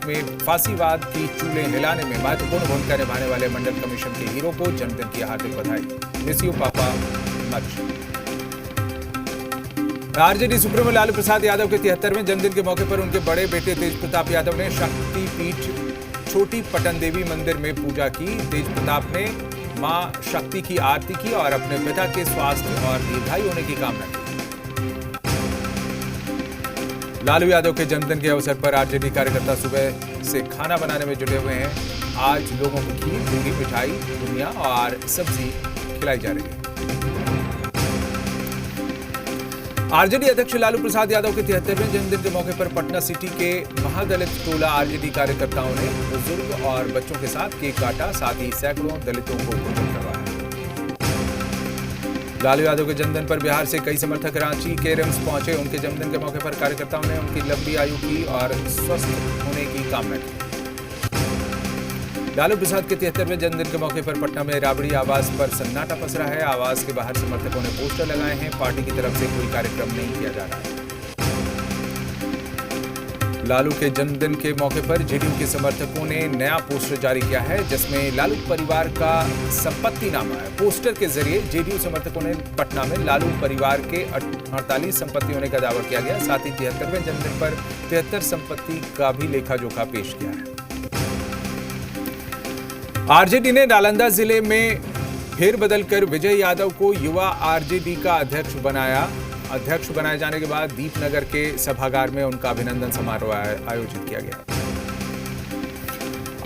में फांसीवाद की चूलें हिलाने में महत्वपूर्ण भूमिका निभाने वाले मंडल कमीशन के हीरो को जन्मदिन की हार्दिक बधाई। मिस यू पापा much. RJD supremo Lalu Prasad Yadav के 73वें जन्मदिन के मौके पर उनके बड़े बेटे तेज प्रताप यादव ने शक्तिपीठ छोटी पटन देवी मंदिर में पूजा की। तेज प्रताप ने मां शक्ति की आरती की और अपने पिता के स्वास्थ्य और दीर्घायु होने की कामना की। लालू यादव के जन्मदिन के अवसर पर आरजेडी कार्यकर्ता सुबह से खाना बनाने में जुटे हुए हैं। आज लोगों को खीर, पूरी, मिठाई, बुनिया और सब्जी खिलाई जा रही है। आरजेडी अध्यक्ष लालू प्रसाद यादव के 73वें जन्मदिन के मौके पर पटना सिटी के महादलित टोला आरजेडी कार्यकर्ताओं ने बुजुर्ग और बच्चों के साथ केक काटा, साथ ही सैकड़ों दलितों को भोजन करवाया। लालू यादव के जन्मदिन पर बिहार से कई समर्थक रांची के रिम्स पहुंचे। उनके जन्मदिन के मौके पर कार्यकर्ताओं ने उनकी लंबी आयु की और स्वस्थ होने की कामना की। लालू प्रसाद के 73वें जन्मदिन के मौके पर पटना में राबड़ी आवास पर सन्नाटा पसरा है। आवास के बाहर समर्थकों ने पोस्टर लगाए हैं। पार्टी की तरफ से कोई कार्यक्रम नहीं किया जा रहा है। लालू के जन्मदिन के मौके पर जेडीयू के समर्थकों ने नया पोस्टर जारी किया है, जिसमें लालू परिवार का संपत्तिनामा है। पोस्टर के जरिए जेडीयू समर्थकों ने पटना में लालू परिवार के 48 संपत्ति होने का दावा किया गया। साथ ही 73वें जन्मदिन पर 73 संपत्ति का भी लेखा जोखा पेश किया है। आरजेडी ने नालंदा जिले में फेरबदल कर विजय यादव को युवा आरजेडी का अध्यक्ष बनाया। अध्यक्ष बनाए जाने के बाद दीपनगर के सभागार में उनका अभिनंदन समारोह आयोजित किया गया।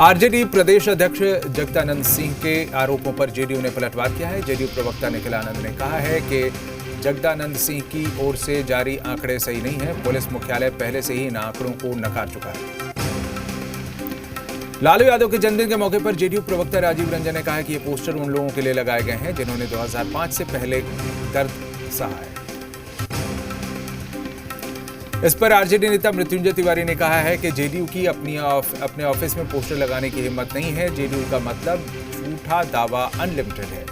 आरजेडी प्रदेश अध्यक्ष जगदानंद सिंह के आरोपों पर जेडीयू ने पलटवार किया है। जेडीयू प्रवक्ता निखिल आनंद ने कहा है कि जगदानंद सिंह की ओर से जारी आंकड़े सही नहीं है। पुलिस मुख्यालय पहले से ही इन आंकड़ों को नकार चुका है। लालू यादव के जन्मदिन के मौके पर जेडीयू प्रवक्ता राजीव रंजन ने कहा है कि ये पोस्टर उन लोगों के लिए लगाए गए हैं जिन्होंने 2005 से पहले दर्द सहा है। इस पर आरजेडी नेता मृत्युंजय तिवारी ने कहा है कि जेडीयू की अपने ऑफिस में पोस्टर लगाने की हिम्मत नहीं है। जेडीयू का मतलब झूठा दावा अनलिमिटेड है।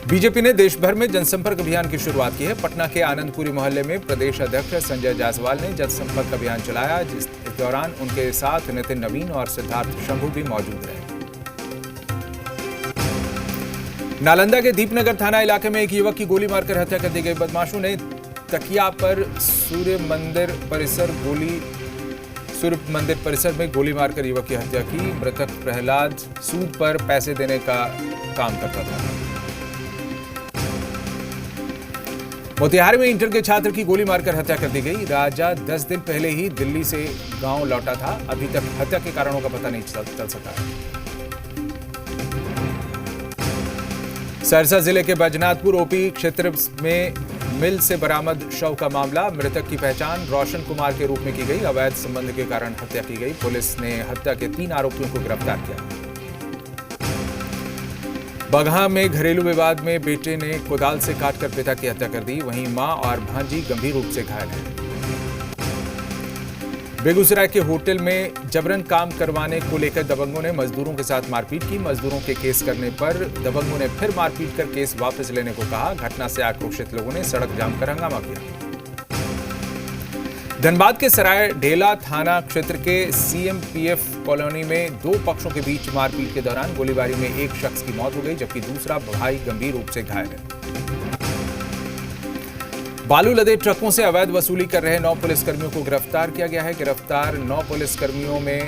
बीजेपी ने देश भर में जनसंपर्क अभियान की शुरुआत की है। पटना के आनंदपुरी मोहल्ले में प्रदेश अध्यक्ष संजय जायसवाल ने जनसंपर्क अभियान चलाया। इस दौरान उनके साथ नितिन नवीन और सिद्धार्थ शंभू भी मौजूद रहे। नालंदा के दीपनगर थाना इलाके में एक युवक की गोली मारकर हत्या कर दी गई। बदमाशों ने तकिया पर सूर्य मंदिर परिसर में गोली मारकर युवक की हत्या की। मृतक प्रहलाद सूद पर पैसे देने का काम करता था। मोतिहारी में इंटर के छात्र की गोली मारकर हत्या कर दी गई। राजा 10 दिन पहले ही दिल्ली से गांव लौटा था। अभी तक हत्या के कारणों का पता नहीं चल सका है। सहरसा जिले के बैजनाथपुर ओपी क्षेत्र में मिल से बरामद शव का मामला। मृतक की पहचान रोशन कुमार के रूप में की गई। अवैध संबंध के कारण हत्या की गई। पुलिस ने हत्या के 3 आरोपियों को गिरफ्तार किया। बगहा में घरेलू विवाद में बेटे ने कुदाल से काटकर पिता की हत्या कर दी। वहीं मां और भांजी गंभीर रूप से घायल हैं। बेगूसराय के होटल में जबरन काम करवाने को लेकर दबंगों ने मजदूरों के साथ मारपीट की। मजदूरों के केस करने पर दबंगों ने फिर मारपीट कर केस वापस लेने को कहा। घटना से आक्रोशित लोगों ने सड़क जाम कर हंगामा किया। धनबाद के सराय ढेला थाना क्षेत्र के सीएमपीएफ कॉलोनी में 2 पक्षों के बीच मारपीट के दौरान गोलीबारी में एक शख्स की मौत हो गई, जबकि दूसरा भाई गंभीर रूप से घायल है। बालू लदे ट्रकों से अवैध वसूली कर रहे 9 पुलिसकर्मियों को गिरफ्तार किया गया है। गिरफ्तार 9 पुलिसकर्मियों में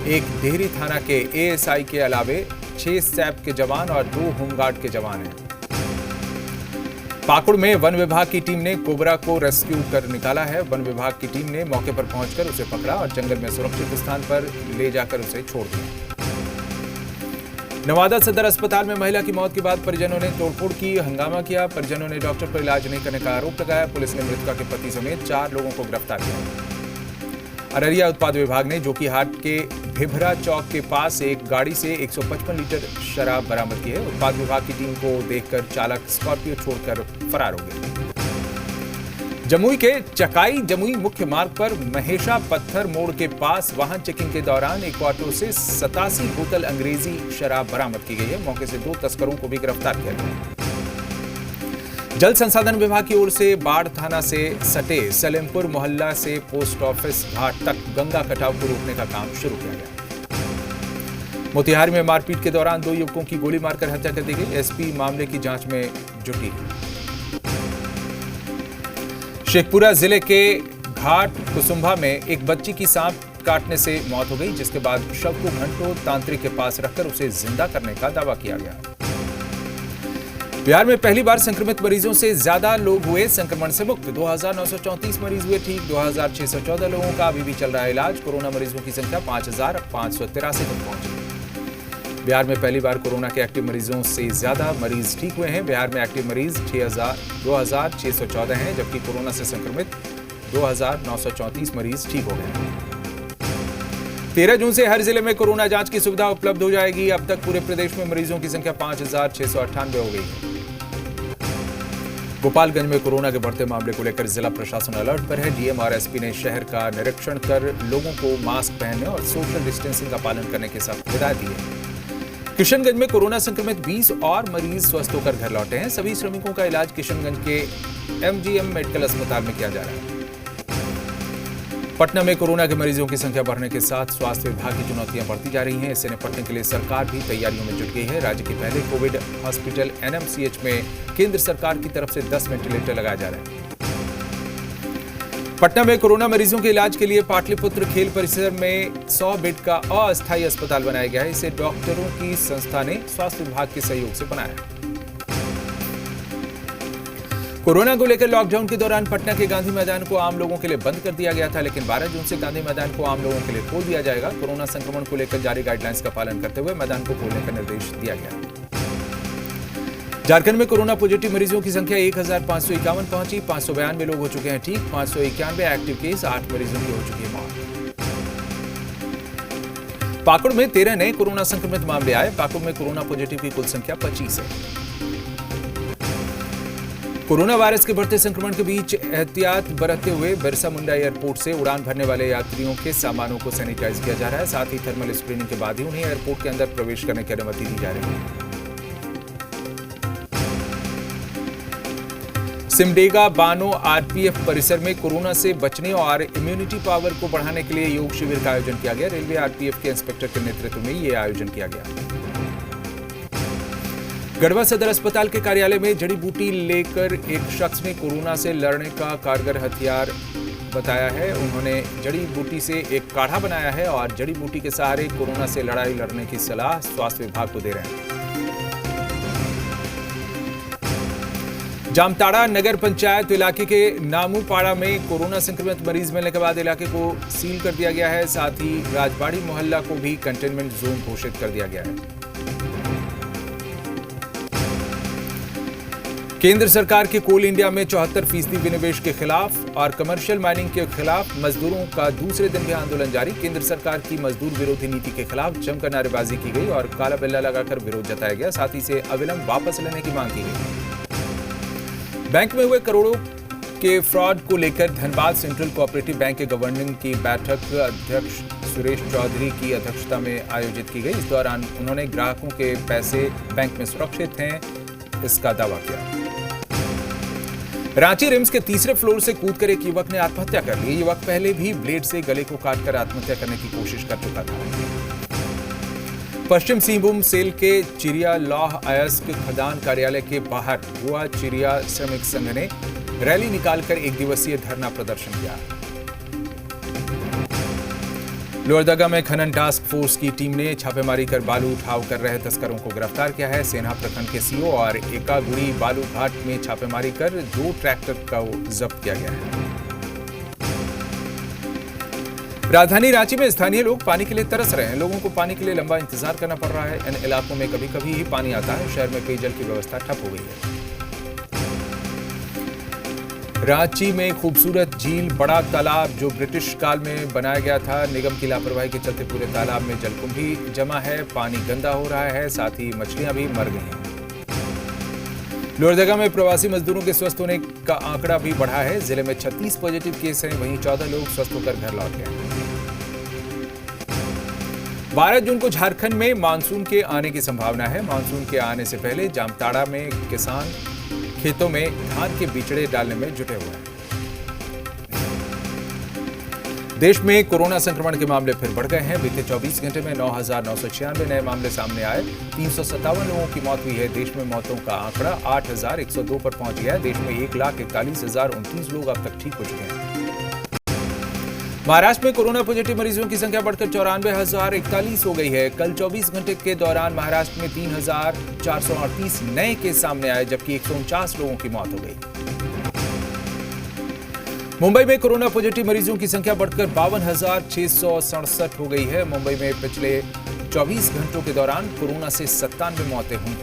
एक देहरी थाना के एएसआई के अलावे 6 सैप के जवान और 2 होमगार्ड के जवान हैं। पाकुड़ में वन विभाग की टीम ने कोबरा को रेस्क्यू कर निकाला है। वन विभाग की टीम ने मौके पर पहुंचकर उसे पकड़ा और जंगल में सुरक्षित स्थान पर ले जाकर उसे छोड़ दिया। नवादा सदर अस्पताल में महिला की मौत के बाद परिजनों ने तोड़फोड़ की, हंगामा किया। परिजनों ने डॉक्टर पर इलाज नहीं करने का आरोप लगाया। पुलिस ने मृतका के पति समेत 4 लोगों को गिरफ्तार किया। अररिया उत्पाद विभाग ने जोकीहाट के भिभरा चौक के पास एक गाड़ी से 155 लीटर शराब बरामद की है। उत्पाद विभाग की टीम को देखकर चालक स्कॉर्पियो छोड़कर फरार हो गए। जमुई के चकाई जमुई मुख्य मार्ग पर महेशा पत्थर मोड़ के पास वाहन चेकिंग के दौरान एक ऑटो से 87 बोतल अंग्रेजी शराब बरामद की गई है। मौके से 2 तस्करों को भी गिरफ्तार किया गया। जल संसाधन विभाग की ओर से बाढ़ थाना से सटे सलेमपुर मोहल्ला से पोस्ट ऑफिस घाट तक गंगा कटाव को रोकने का काम शुरू किया गया। मोतिहारी में मारपीट के दौरान 2 युवकों की गोली मारकर हत्या कर दी गई। एसपी मामले की जांच में जुटी। शेखपुरा जिले के घाट कुसुम्भा में एक बच्ची की सांप काटने से मौत हो गई, जिसके बाद शव को घंटों तांत्रिक के पास रखकर उसे जिंदा करने का दावा किया गया। बिहार में पहली बार संक्रमित मरीजों से ज्यादा लोग हुए संक्रमण से मुक्त। 2934 मरीज हुए ठीक। 2614 लोगों का अभी भी चल रहा है इलाज। कोरोना मरीजों की संख्या 5583 तक पहुंची। बिहार में पहली बार कोरोना के एक्टिव मरीजों से ज्यादा मरीज ठीक हुए हैं। बिहार में एक्टिव मरीज 2614 हैं, जबकि कोरोना से संक्रमित 2934 मरीज ठीक हो गए हैं। 13 जून से हर जिले में कोरोना जांच की सुविधा उपलब्ध हो जाएगी। अब तक पूरे प्रदेश में मरीजों की संख्या 5698 हो गई है। गोपालगंज में कोरोना के बढ़ते मामले को लेकर जिला प्रशासन अलर्ट पर है। डीएम और एसपी ने शहर का निरीक्षण कर लोगों को मास्क पहनने और सोशल डिस्टेंसिंग का पालन करने के साथ हिदायत दी है। किशनगंज में कोरोना संक्रमित 20 और मरीज स्वस्थ होकर घर लौटे हैं। सभी श्रमिकों का इलाज किशनगंज के एमजीएम मेडिकल अस्पताल में किया जा रहा है। पटना में कोरोना के मरीजों की संख्या बढ़ने के साथ स्वास्थ्य विभाग की चुनौतियां बढ़ती जा रही हैं। इससे निपटने के लिए सरकार भी तैयारियों में जुट गई है। राज्य के पहले कोविड हॉस्पिटल एनएमसीएच में केंद्र सरकार की तरफ से 10 वेंटिलेटर लगाए जा रहे हैं। पटना में कोरोना मरीजों के इलाज के लिए पाटलिपुत्र खेल परिसर में 100 बेड का अस्थायी अस्पताल बनाया गया है। इसे डॉक्टरों की संस्था ने स्वास्थ्य विभाग के सहयोग से बनाया। कोरोना को लेकर लॉकडाउन के दौरान पटना के गांधी मैदान को आम लोगों के लिए बंद कर दिया गया था, लेकिन 12 जून से गांधी मैदान को आम लोगों के लिए खोल दिया जाएगा। कोरोना संक्रमण को लेकर जारी गाइडलाइंस का पालन करते हुए मैदान को खोलने का निर्देश दिया गया। झारखंड में कोरोना पॉजिटिव मरीजों की संख्या 1551 पहुंची। 592 लोग हो चुके हैं ठीक। 591 एक्टिव केस, 8 मरीजों की हो चुकी है मौत। पाकुड़ में 13 नए कोरोना संक्रमित मामले आए। पाकुड़ में कोरोना पॉजिटिव की कुल संख्या 25 है। कोरोना वायरस के बढ़ते संक्रमण के बीच एहतियात बरतते हुए बिरसा मुंडा एयरपोर्ट से उड़ान भरने वाले यात्रियों के सामानों को सैनिटाइज किया जा रहा है। साथ ही थर्मल स्क्रीनिंग के बाद ही उन्हें एयरपोर्ट के अंदर प्रवेश करने की अनुमति दी जा रही है। सिमडेगा बानो आरपीएफ परिसर में कोरोना से बचने और इम्यूनिटी पावर को बढ़ाने के लिए योग शिविर का आयोजन किया गया। रेलवे आरपीएफ के इंस्पेक्टर के नेतृत्व में यह आयोजन किया गया। गढ़वा सदर अस्पताल के कार्यालय में जड़ी बूटी लेकर एक शख्स ने कोरोना से लड़ने का कारगर हथियार बताया है। उन्होंने जड़ी बूटी से एक काढ़ा बनाया है और जड़ी बूटी के सहारे कोरोना से लड़ाई लड़ने की सलाह स्वास्थ्य विभाग को दे रहे हैं। जामताड़ा नगर पंचायत इलाके के नामूपाड़ा में कोरोना संक्रमित मरीज मिलने के बाद इलाके को सील कर दिया गया है। साथ ही राजबाड़ी मोहल्ला को भी कंटेनमेंट जोन घोषित कर दिया गया है। केंद्र सरकार के कोल इंडिया में 74% विनिवेश के खिलाफ और कमर्शियल माइनिंग के खिलाफ मजदूरों का दूसरे दिन भी आंदोलन जारी। केंद्र सरकार की मजदूर विरोधी नीति के खिलाफ जमकर नारेबाजी की गई और काला बिल्ला लगाकर विरोध जताया गया। साथ ही इसे अविलंब वापस लेने की मांग की गई। बैंक में हुए करोड़ों के फ्रॉड को लेकर धनबाद सेंट्रल कोऑपरेटिव बैंक के गवर्निंग की बैठक अध्यक्ष सुरेश चौधरी की अध्यक्षता में आयोजित की गई। इस दौरान उन्होंने ग्राहकों के पैसे बैंक में सुरक्षित हैं, इसका दावा किया। रांची रिम्स के तीसरे फ्लोर से कूदकर एक युवक ने आत्महत्या कर ली। युवक पहले भी ब्लेड से गले को काटकर आत्महत्या करने की कोशिश कर चुका था। पश्चिम सिंहभूम सेल के चिरिया लौह अयस्क खदान कार्यालय के बाहर गोवा चिरिया श्रमिक संघ ने रैली निकालकर एक दिवसीय धरना प्रदर्शन किया। लोहरदगा में खनन टास्क फोर्स की टीम ने छापेमारी कर बालू उठाव कर रहे तस्करों को गिरफ्तार किया है। सेना प्रखंड के सीओ और एकागुड़ी बालू घाट में छापेमारी कर 2 ट्रैक्टर को जब्त किया गया है। राजधानी रांची में स्थानीय लोग पानी के लिए तरस रहे हैं। लोगों को पानी के लिए लंबा इंतजार करना पड़ रहा है। इन इलाकों में कभी कभी ही पानी आता है। शहर में पेयजल की व्यवस्था ठप हो गई है। रांची में खूबसूरत झील बड़ा तालाब जो ब्रिटिश काल में बनाया गया था, निगम की लापरवाही के चलते पूरे तालाब में जलकुंभ भी जमा है। पानी गंदा हो रहा है, साथ ही मछलियां भी मर गई हैं। लोहरदगा में प्रवासी मजदूरों के स्वस्थ होने का आंकड़ा भी बढ़ा है। जिले में 36 पॉजिटिव केस हैं, वहीं 14 लोग स्वस्थ होकर घर लौट गए। 12 जून को झारखंड में मानसून के आने की संभावना है। मानसून के आने से पहले जामताड़ा में किसान खेतों में धान के बिचड़े डालने में जुटे हुए हैं। देश में कोरोना संक्रमण के मामले फिर बढ़ गए हैं। बीते 24 घंटे में 9,996 नए मामले सामने आए। 357 लोगों की मौत हुई है। देश में मौतों का आंकड़ा 8,102 पर पहुंच गया है। देश में 1,41,029 लोग अब तक ठीक हो चुके हैं। महाराष्ट्र में कोरोना पॉजिटिव मरीजों की संख्या बढ़कर 94,041 हो गई है। कल 24 घंटे के दौरान महाराष्ट्र में 3,438 नए केस सामने आए, जबकि 149 लोगों की मौत हो गई। मुंबई में कोरोना पॉजिटिव मरीजों की संख्या बढ़कर 52,667 हो गई है। मुंबई में पिछले 24 घंटों के दौरान कोरोना से 97 मौतें हुई।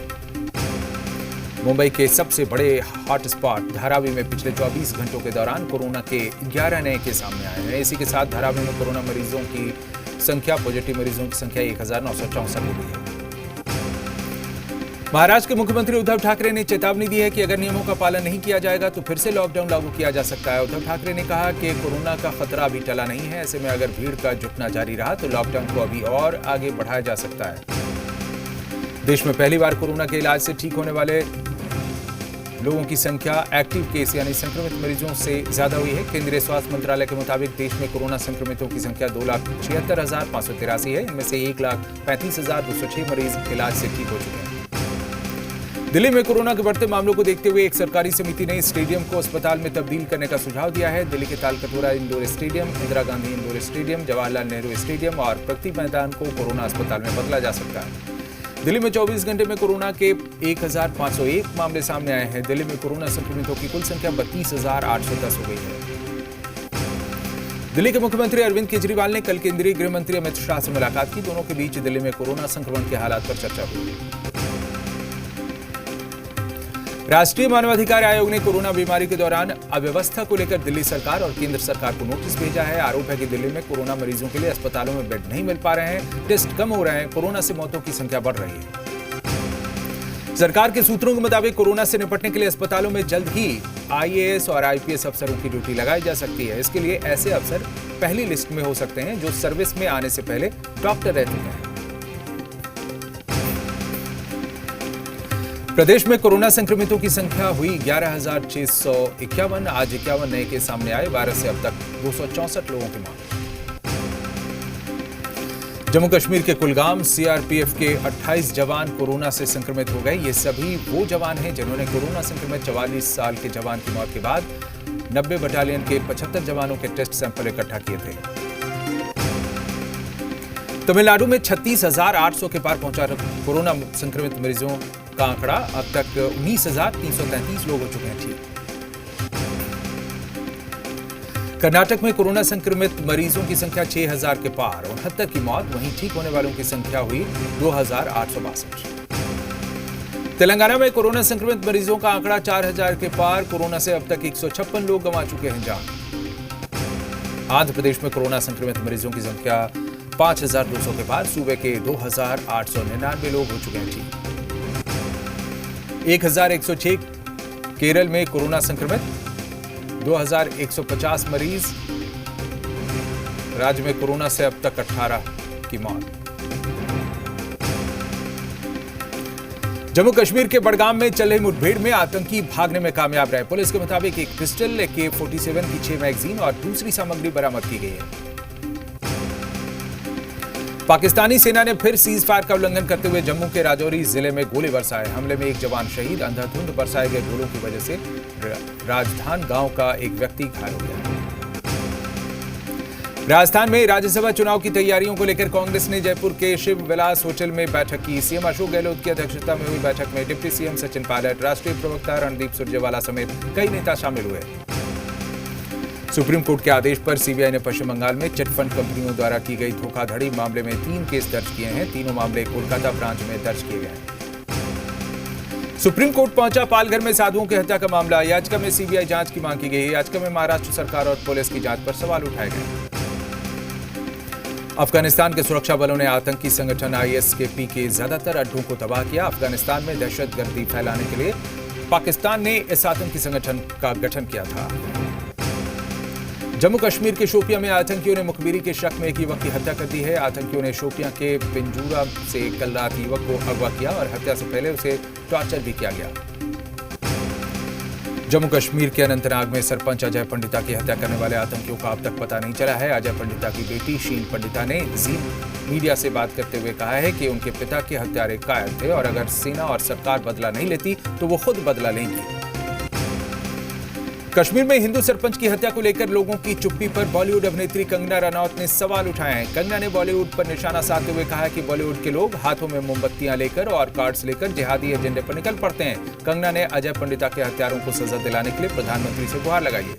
मुंबई के सबसे बड़े हॉटस्पॉट धारावी में पिछले 24 घंटों के दौरान कोरोना के 11 नए केस सामने आए हैं। इसी के साथ धारावी में कोरोना मरीजों की संख्या, पॉजिटिव मरीजों की संख्या 1,964 हो गई है। महाराष्ट्र के मुख्यमंत्री उद्धव ठाकरे ने चेतावनी दी है कि अगर नियमों का पालन नहीं किया जाएगा तो फिर से लॉकडाउन लागू किया जा सकता है। उद्धव ठाकरे ने कहा कि कोरोना का खतरा अभी टला नहीं है। ऐसे में अगर भीड़ का जुटना जारी रहा तो लॉकडाउन को अभी और आगे बढ़ाया जा सकता है। देश में पहली बार कोरोना के इलाज से ठीक होने वाले लोगों की संख्या एक्टिव केस यानी संक्रमित मरीजों से ज्यादा हुई है। केंद्रीय स्वास्थ्य मंत्रालय के मुताबिक देश में कोरोना संक्रमितों की संख्या 2,76,583 है। इनमें से 1,35,206 मरीज इलाज से ठीक हो चुके हैं। दिल्ली में कोरोना के बढ़ते मामलों को देखते हुए एक सरकारी समिति ने स्टेडियम को अस्पताल में तब्दील करने का सुझाव दिया है। दिल्ली के Talkatora indoor stadium, Indira Gandhi indoor stadium, Jawaharlal Nehru stadium और प्रगति मैदान को कोरोना अस्पताल में बदला जा सकता है। दिल्ली में 24 घंटे में कोरोना के 1,501 मामले सामने आए हैं। दिल्ली में कोरोना संक्रमितों की कुल संख्या 32,810 हो गई है। दिल्ली के मुख्यमंत्री अरविंद केजरीवाल ने कल केंद्रीय गृह मंत्री अमित शाह से मुलाकात की। दोनों के बीच दिल्ली में कोरोना संक्रमण के हालात पर चर्चा हुई। राष्ट्रीय मानवाधिकार आयोग ने कोरोना बीमारी के दौरान अव्यवस्था को लेकर दिल्ली सरकार और केंद्र सरकार को नोटिस भेजा है। आरोप है कि दिल्ली में कोरोना मरीजों के लिए अस्पतालों में बेड नहीं मिल पा रहे हैं, टेस्ट कम हो रहे हैं, कोरोना से मौतों की संख्या बढ़ रही है। सरकार के सूत्रों के मुताबिक कोरोना से निपटने के लिए अस्पतालों में जल्द ही IAS और IPS अफसरों की ड्यूटी लगाई जा सकती है। इसके लिए ऐसे अफसर पहली लिस्ट में हो सकते हैं जो सर्विस में आने से पहले डॉक्टर रह चुके हैं। प्रदेश में कोरोना संक्रमितों की संख्या हुई 11,651। आज 51 नए केस सामने आए। वायरस से अब तक 264 लोगों की मौत। जम्मू कश्मीर के कुलगाम CRPF के 28 जवान कोरोना से संक्रमित हो गए। ये सभी वो जवान हैं जिन्होंने कोरोना संक्रमित 44 साल के जवान की मौत के बाद 90 बटालियन के 75 जवानों के टेस्ट सैंपल इकट्ठा किए थे। तमिलनाडु में 36,800 के पार पहुंचा कोरोना संक्रमित मरीजों का आंकड़ा। अब तक 19,333 लोग हो चुके हैं ठीक। कर्नाटक में कोरोना संक्रमित मरीजों की संख्या 6,000 के पार, 69 की मौत। वहीं ठीक होने वालों की संख्या हुई 2,862। तेलंगाना में कोरोना संक्रमित मरीजों का आंकड़ा 4,000 के पार। कोरोना से अब तक 156 लोग गंवा चुके हैं जान। आंध्र प्रदेश में कोरोना संक्रमित मरीजों की संख्या 5,200 के पार। सूबे के 2,899 लोग हो चुके हैं ठीक। 1,106 केरल में कोरोना संक्रमित, 2,150 मरीज। राज्य में कोरोना से अब तक 18 की मौत। जम्मू कश्मीर के बडगाम में चल रही मुठभेड़ में आतंकी भागने में कामयाब रहे। पुलिस के मुताबिक एक पिस्टल, AK-47 की 6 मैगजीन और दूसरी सामग्री बरामद की गई है। पाकिस्तानी सेना ने फिर सीज फायर का उल्लंघन करते हुए जम्मू के राजौरी जिले में गोले बरसाए। हमले में एक जवान शहीद। अंधाधुंध बरसाए गए गोलों की वजह से राजधान गांव का एक व्यक्ति घायल हो गया। राजस्थान में राज्यसभा चुनाव की तैयारियों को लेकर कांग्रेस ने जयपुर के शिव विलास होटल में बैठक की। सीएम अशोक गहलोत की अध्यक्षता में हुई बैठक में डिप्टी सीएम सचिन पायलट, राष्ट्रीय प्रवक्ता रणदीप सुरजेवाला समेत कई नेता शामिल हुए। सुप्रीम कोर्ट के आदेश पर सीबीआई ने पश्चिम बंगाल में चिटफंड कंपनियों द्वारा की गई धोखाधड़ी मामले में 3 केस दर्ज किए हैं। तीनों मामले कोलकाता ब्रांच में दर्ज किए गए हैं। सुप्रीम कोर्ट पहुंचा पालघर में साधुओं की हत्या का मामला। याचिका में सीबीआई जांच की मांग की गई है। याचिका में महाराष्ट्र सरकार और पुलिस की जांच पर सवाल उठाए गए। अफगानिस्तान के सुरक्षा बलों ने आतंकी संगठन ISKP के ज्यादातर अड्डों को तबाह किया। अफगानिस्तान में दहशतगर्दी फैलाने के लिए पाकिस्तान ने इस आतंकी संगठन का गठन किया था। जम्मू कश्मीर के शोपियां में आतंकियों ने मुखबिरी के शक में एक युवक की हत्या कर दी है। आतंकियों ने शोपियां के पिंजूरा से कल रात युवक को अगवा किया और हत्या से पहले उसे टॉर्चर भी किया गया। जम्मू कश्मीर के अनंतनाग में सरपंच अजय पंडिता की हत्या करने वाले आतंकियों का अब तक पता नहीं चला है। अजय पंडिता की बेटी शील पंडिता ने जी मीडिया से बात करते हुए कहा है कि उनके पिता के हत्यारे कायर थे और अगर सेना और सरकार बदला नहीं लेती तो वो खुद बदला लेंगी। कश्मीर में हिंदू सरपंच की हत्या को लेकर लोगों की चुप्पी पर बॉलीवुड अभिनेत्री कंगना रनौत ने सवाल उठाए हैं। कंगना ने बॉलीवुड पर निशाना साधते हुए कहा कि बॉलीवुड के लोग हाथों में मोमबत्तियां लेकर और कार्ड्स लेकर जिहादी एजेंडे पर निकल पड़ते हैं। कंगना ने अजय पंडिता के हत्यारों को सजा दिलाने के लिए प्रधानमंत्री से गुहार लगाई है।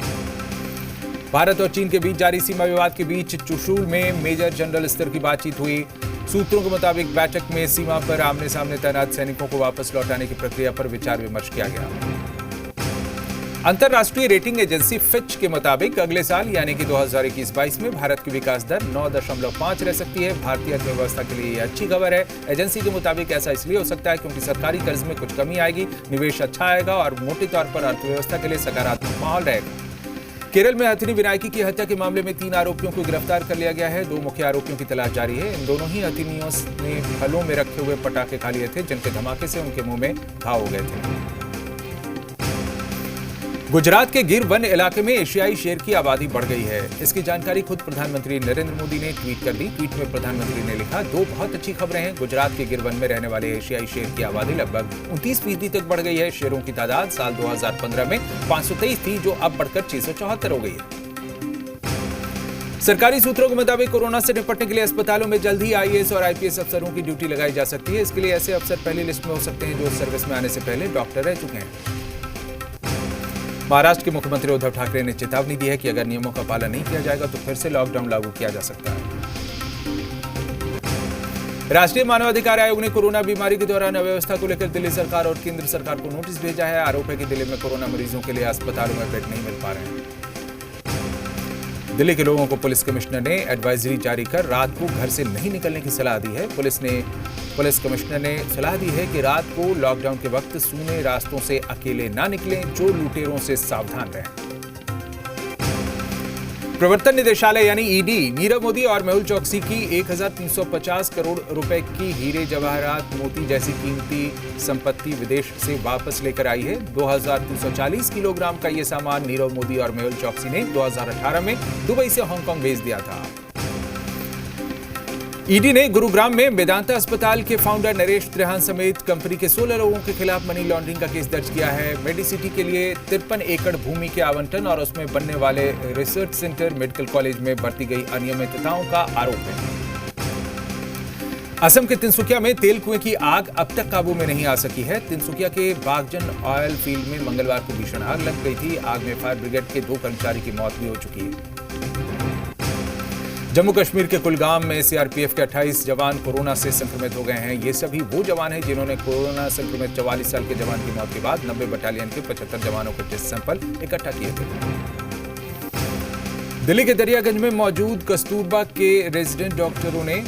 भारत और चीन के बीच जारी सीमा विवाद के बीच चुशूल में मेजर जनरल स्तर की बातचीत हुई। सूत्रों के मुताबिक बैठक में सीमा पर आमने सामने तैनात सैनिकों को वापस लौटाने की प्रक्रिया पर विचार विमर्श किया गया। अंतर्राष्ट्रीय रेटिंग एजेंसी फिच के मुताबिक अगले साल यानी कि 2021-22 में भारत की विकास दर 9.5 रह सकती है। भारतीय अर्थव्यवस्था के लिए यह अच्छी खबर है। एजेंसी के मुताबिक ऐसा इसलिए हो सकता है क्योंकि सरकारी कर्ज में कुछ कमी आएगी, निवेश अच्छा आएगा और मोटे तौर पर अर्थव्यवस्था के लिए सकारात्मक माहौल रहेगा। केरल में हथिनी विनायकी की हत्या के मामले में 3 आरोपियों को गिरफ्तार कर लिया गया है। 2 मुख्य आरोपियों की तलाश जारी है। इन दोनों ही हथिनियों ने फलों में रखे हुए पटाखे खा लिए थे जिनके धमाके से उनके मुंह में घाव हो गए थे। गुजरात के गिर वन इलाके में एशियाई शेर की आबादी बढ़ गई है। इसकी जानकारी खुद प्रधानमंत्री नरेंद्र मोदी ने ट्वीट कर दी। ट्वीट में प्रधानमंत्री ने लिखा, 2 बहुत अच्छी खबरें हैं। गुजरात के गिर वन में रहने वाले एशियाई शेर की आबादी लगभग 29% तक बढ़ गई है। शेरों की तादाद साल 2015 में 523 थी जो अब बढ़कर 674 हो गई है। सरकारी सूत्रों के मुताबिक कोरोना से निपटने के लिए अस्पतालों में जल्द ही आईएएस और आईपीएस अफसरों की ड्यूटी लगाई जा सकती है। इसके लिए ऐसे अफसर पहली लिस्ट में हो सकते हैं जो सर्विस में आने से पहले डॉक्टर रह चुके हैं। महाराष्ट्र के मुख्यमंत्री उद्धव ठाकरे ने चेतावनी दी है कि अगर नियमों का पालन नहीं किया जाएगा तो फिर से लॉकडाउन लागू किया जा सकता है। राष्ट्रीय मानवाधिकार आयोग ने कोरोना बीमारी के दौरान अव्यवस्था को लेकर दिल्ली सरकार और केंद्र सरकार को नोटिस भेजा है। आरोप है कि दिल्ली में कोरोना मरीजों के लिए अस्पतालों में बेड नहीं मिल पा रहे हैं। दिल्ली के लोगों को पुलिस कमिश्नर ने एडवाइजरी जारी कर रात को घर से नहीं निकलने की सलाह दी है। पुलिस कमिश्नर ने सलाह दी है कि रात को लॉकडाउन के वक्त सूने रास्तों से अकेले ना निकलें, जो लुटेरों से सावधान रहें। प्रवर्तन निदेशालय यानी ईडी नीरव मोदी और मेहुल चोकसी की 1350 करोड़ रुपए की हीरे जवाहरात मोती जैसी कीमती संपत्ति विदेश से वापस लेकर आई है। 2240 किलोग्राम का यह सामान नीरव मोदी और मेहुल चोकसी ने 2018 में दुबई से हांगकांग भेज दिया था। ईडी ने गुरुग्राम में मेदांता अस्पताल के फाउंडर नरेश त्रेहान समेत कंपनी के 16 लोगों के खिलाफ मनी लॉन्ड्रिंग का केस दर्ज किया है। मेडिसिटी के लिए 53 एकड़ भूमि के आवंटन और उसमें बनने वाले रिसर्च सेंटर मेडिकल कॉलेज में बरती गई अनियमितताओं का आरोप है। असम के तिनसुकिया में तेल कुएं की आग अब तक काबू में नहीं आ सकी है। तिनसुकिया के बागजन ऑयल फील्ड में मंगलवार को भीषण आग लग गई थी। आग में फायर ब्रिगेड के 2 कर्मचारी की मौत भी हो चुकी है। जम्मू कश्मीर के कुलगाम में सीआरपीएफ के 28 जवान कोरोना से संक्रमित हो गए हैं। ये सभी वो जवान हैं जिन्होंने कोरोना संक्रमित 44 साल के जवान की मौत के बाद 90 बटालियन के 75 जवानों के टेस्ट सैंपल इकट्ठा किए थे। दिल्ली के दरियागंज में मौजूद कस्तूरबा के रेजिडेंट डॉक्टरों ने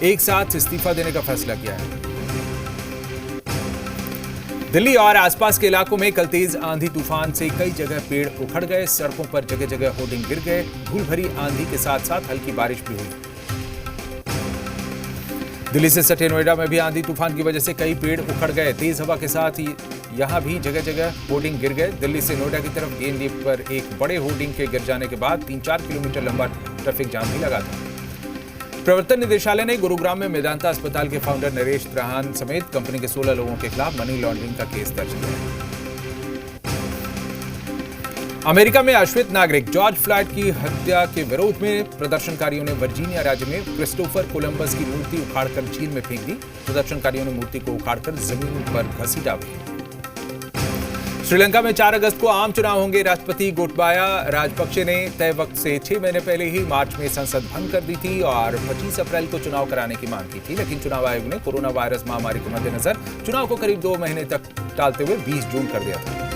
एक साथ इस्तीफा देने का फैसला किया है। दिल्ली और आसपास के इलाकों में कल तेज आंधी तूफान से कई जगह पेड़ उखड़ गए। सड़कों पर जगह जगह होर्डिंग गिर गए। धूल भरी आंधी के साथ साथ हल्की बारिश भी हुई। दिल्ली से सटे नोएडा में भी आंधी तूफान की वजह से कई पेड़ उखड़ गए। तेज हवा के साथ ही यहां भी जगह जगह होर्डिंग गिर गए। दिल्ली से नोएडा की तरफ गेंद पर एक बड़े होर्डिंग के गिर जाने के बाद 3-4 किलोमीटर लंबा ट्रैफिक जाम भी लगा था। प्रवर्तन निदेशालय ने गुरुग्राम में मेदांता अस्पताल के फाउंडर नरेश त्रेहान समेत कंपनी के 16 लोगों के खिलाफ मनी लॉन्ड्रिंग का केस दर्ज किया है। अमेरिका में अश्वेत नागरिक जॉर्ज फ्लॉयड की हत्या के विरोध में प्रदर्शनकारियों ने वर्जीनिया राज्य में क्रिस्टोफर कोलंबस की मूर्ति उखाड़कर झील में फेंक दी। प्रदर्शनकारियों ने मूर्ति को उखाड़कर जमीन पर घसीटा दी। श्रीलंका में 4 अगस्त को आम चुनाव होंगे। राष्ट्रपति गोटबाया राजपक्षे ने तय वक्त से 6 महीने पहले ही मार्च में संसद भंग कर दी थी और 25 अप्रैल को चुनाव कराने की मांग की थी, लेकिन चुनाव आयोग ने कोरोना वायरस महामारी के मद्देनजर चुनाव को करीब 2 महीने तक टालते हुए 20 जून कर दिया था।